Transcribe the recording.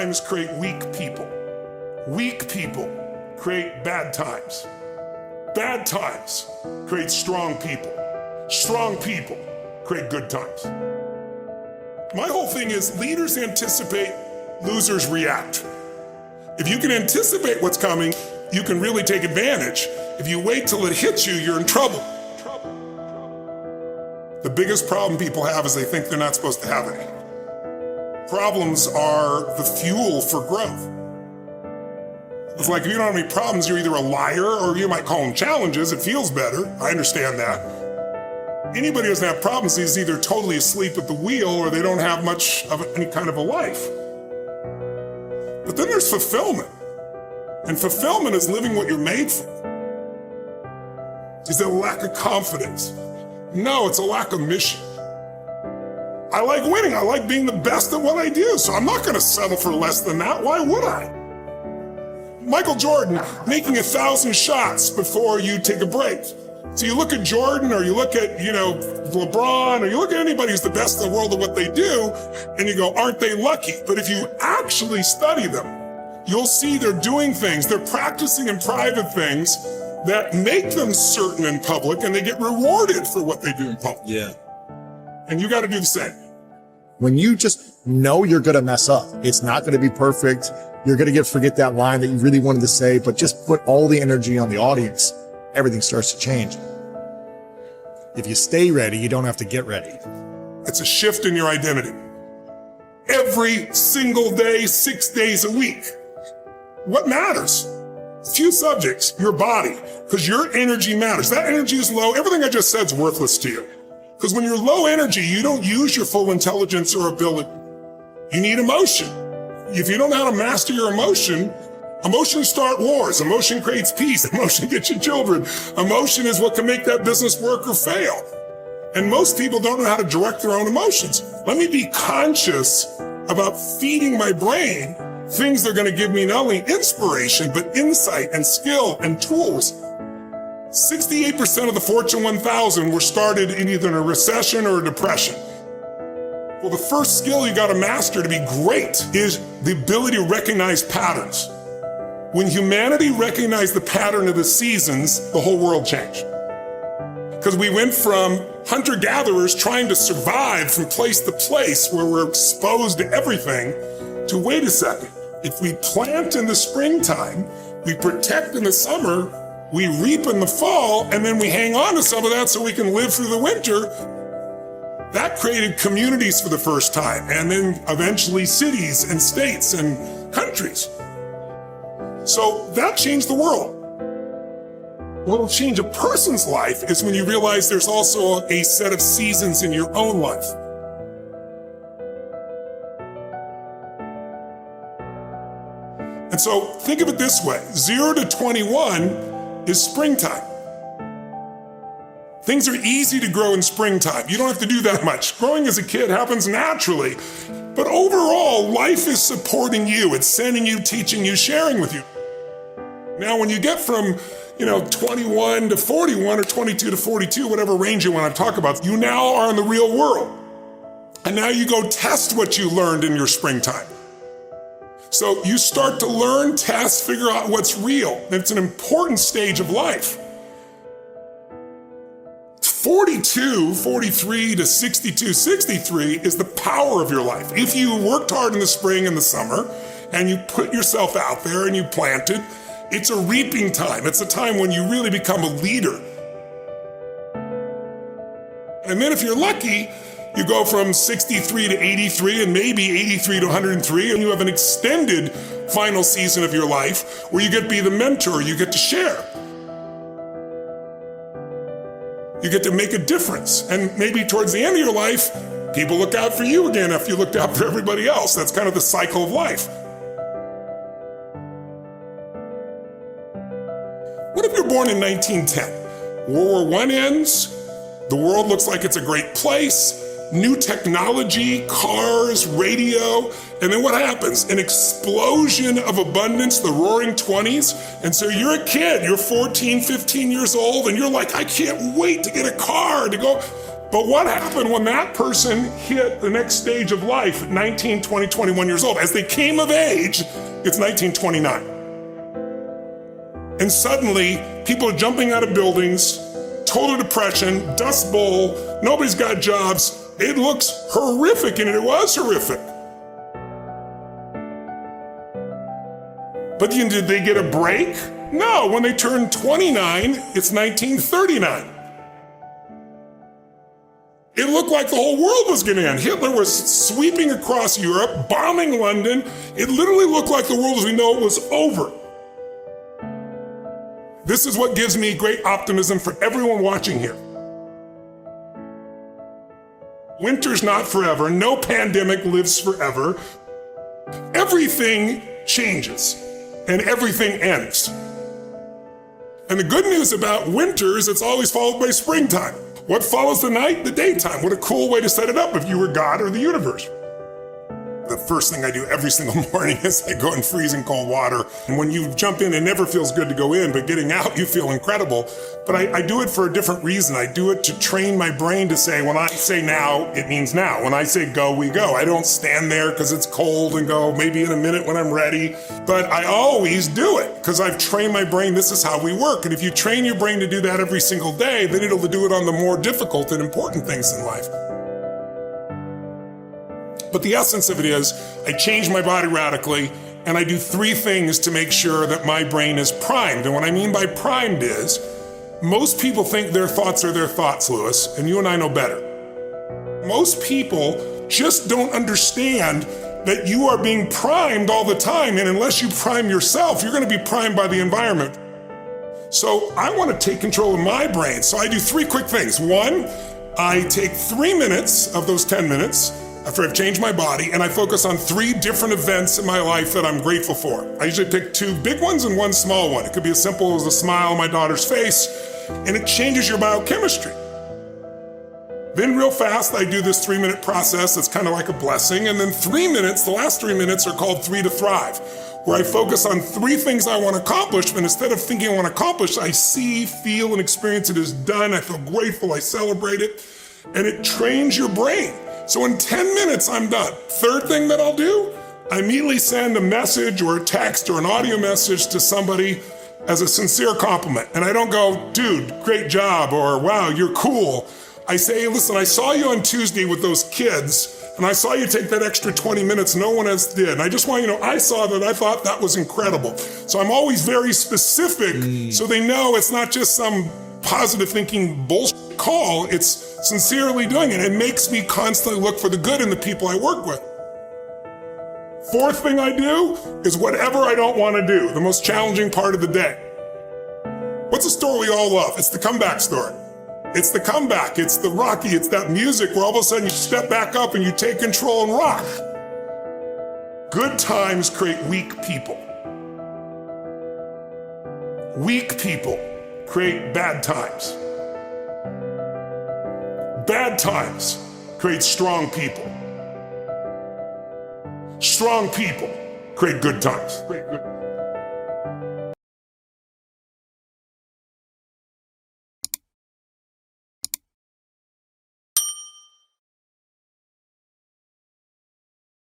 times create weak people. Weak people create bad times. Bad times create strong people. Strong people create good times. My whole thing is leaders anticipate, losers react. If you can anticipate what's coming, you can really take advantage. If you wait till it hits you, you're in trouble. The biggest problem people have is they think they're not supposed to have any. Problems are the fuel for growth. It's like if you don't have any problems, you're either a liar or you might call them challenges. It feels better. I understand that. Anybody who doesn't have problems is either totally asleep at the wheel or they don't have much of any kind of a life. But then there's fulfillment. And fulfillment is living what you're made for. Is it a lack of confidence? No, it's a lack of mission. I like winning. I like being the best at what I do. So I'm not going to settle for less than that. Why would I? Michael Jordan making 1,000 shots before you take a break. So you look at Jordan or you look at, LeBron or you look at anybody who's the best in the world at what they do and you go, aren't they lucky? But if you actually study them, you'll see they're doing things, they're practicing in private things that make them certain in public and they get rewarded for what they do in public. Yeah. And you got to do the same. When you just know you're going to mess up, it's not going to be perfect. You're going to forget that line that you really wanted to say, but just put all the energy on the audience. Everything starts to change. If you stay ready, you don't have to get ready. It's a shift in your identity. Every single day, 6 days a week. What matters? Few subjects, your body, because your energy matters. That energy is low. Everything I just said is worthless to you. Because when you're low energy, you don't use your full intelligence or ability. You need emotion. If you don't know how to master your emotions start wars. Emotion creates peace. Emotion gets you children. Emotion is what can make that business work or fail. And most people don't know how to direct their own emotions. Let me be conscious about feeding my brain things that are going to give me not only inspiration, but insight and skill and tools. 68% of the Fortune 1000 were started in either a recession or a depression. Well, the first skill you got to master to be great is the ability to recognize patterns. When humanity recognized the pattern of the seasons, the whole world changed. Because we went from hunter-gatherers trying to survive from place to place where we're exposed to everything to wait a second. If we plant in the springtime, we protect in the summer, we reap in the fall, and then we hang on to some of that so we can live through the winter. That created communities for the first time, and then eventually cities and states and countries. So that changed the world. What will change a person's life is when you realize there's also a set of seasons in your own life. And so think of it this way, 0 to 21 is springtime. Things are easy to grow in springtime. You don't have to do that much. Growing as a kid happens naturally. But overall, life is supporting you. It's sending you, teaching you, sharing with you. Now, when you get from 21 to 41 or 22 to 42, whatever range you want to talk about, you now are in the real world. And now you go test what you learned in your springtime. So you start to learn, test, figure out what's real. And it's an important stage of life. 42, 43 to 62, 63 is the power of your life. If you worked hard in the spring and the summer and you put yourself out there and you planted, it's a reaping time. It's a time when you really become a leader. And then if you're lucky, you go from 63 to 83 and maybe 83 to 103, and you have an extended final season of your life where you get to be the mentor, you get to share. You get to make a difference. And maybe towards the end of your life, people look out for you again after you looked out for everybody else. That's kind of the cycle of life. What if you're born in 1910? World War I ends, the world looks like it's a great place, new technology, cars, radio, and then what happens? An explosion of abundance, the roaring 20s. And so you're a kid, you're 14, 15 years old, and you're like, I can't wait to get a car, to go. But what happened when that person hit the next stage of life at 19, 20, 21 years old? As they came of age, it's 1929. And suddenly, people are jumping out of buildings, total depression, dust bowl, nobody's got jobs. It looks horrific, and it was horrific. But did they get a break? No, when they turned 29, it's 1939. It looked like the whole world was gonna end. Hitler was sweeping across Europe, bombing London. It literally looked like the world as we know it was over. This is what gives me great optimism for everyone watching here. Winter's not forever. No pandemic lives forever. Everything changes and everything ends. And the good news about winter is it's always followed by springtime. What follows the night? The daytime. What a cool way to set it up if you were God or the universe. The first thing I do every single morning is I go in freezing cold water. And when you jump in, it never feels good to go in, but getting out, you feel incredible. But I do it for a different reason. I do it to train my brain to say, when I say now, it means now. When I say go, we go. I don't stand there because it's cold and go maybe in a minute when I'm ready. But I always do it because I've trained my brain. This is how we work. And if you train your brain to do that every single day, then it'll do it on the more difficult and important things in life. But the essence of it is, I change my body radically, and I do 3 things to make sure that my brain is primed. And what I mean by primed is, most people think their thoughts are their thoughts, Lewis, and you and I know better. Most people just don't understand that you are being primed all the time, and unless you prime yourself, you're gonna be primed by the environment. So I wanna take control of my brain, so I do 3 quick things. 1, I take 3 minutes of those 10 minutes, after I've changed my body, and I focus on 3 different events in my life that I'm grateful for. I usually pick 2 big ones and 1 small one. It could be as simple as a smile on my daughter's face, and it changes your biochemistry. Then real fast, I do this 3-minute process that's kind of like a blessing, and then 3 minutes, the last 3 minutes are called 3 to Thrive, where I focus on 3 things I want to accomplish, and instead of thinking I want to accomplish, I see, feel, and experience it as done. I feel grateful, I celebrate it, and it trains your brain. So in 10 minutes, I'm done. 3rd thing that I'll do, I immediately send a message or a text or an audio message to somebody as a sincere compliment. And I don't go, dude, great job, or wow, you're cool. I say, hey, listen, I saw you on Tuesday with those kids, and I saw you take that extra 20 minutes no one else did. And I just want you to know, I saw that, I thought that was incredible. So I'm always very specific so they know it's not just some positive thinking bullshit call, it's sincerely doing it. It makes me constantly look for the good in the people I work with. 4th thing I do is whatever I don't want to do, the most challenging part of the day. What's a story we all love? It's the comeback story. It's the comeback, it's the Rocky, it's that music where all of a sudden you step back up and you take control and rock. Good times create weak people. Weak people create bad times. Bad times create strong people. Strong people create good times.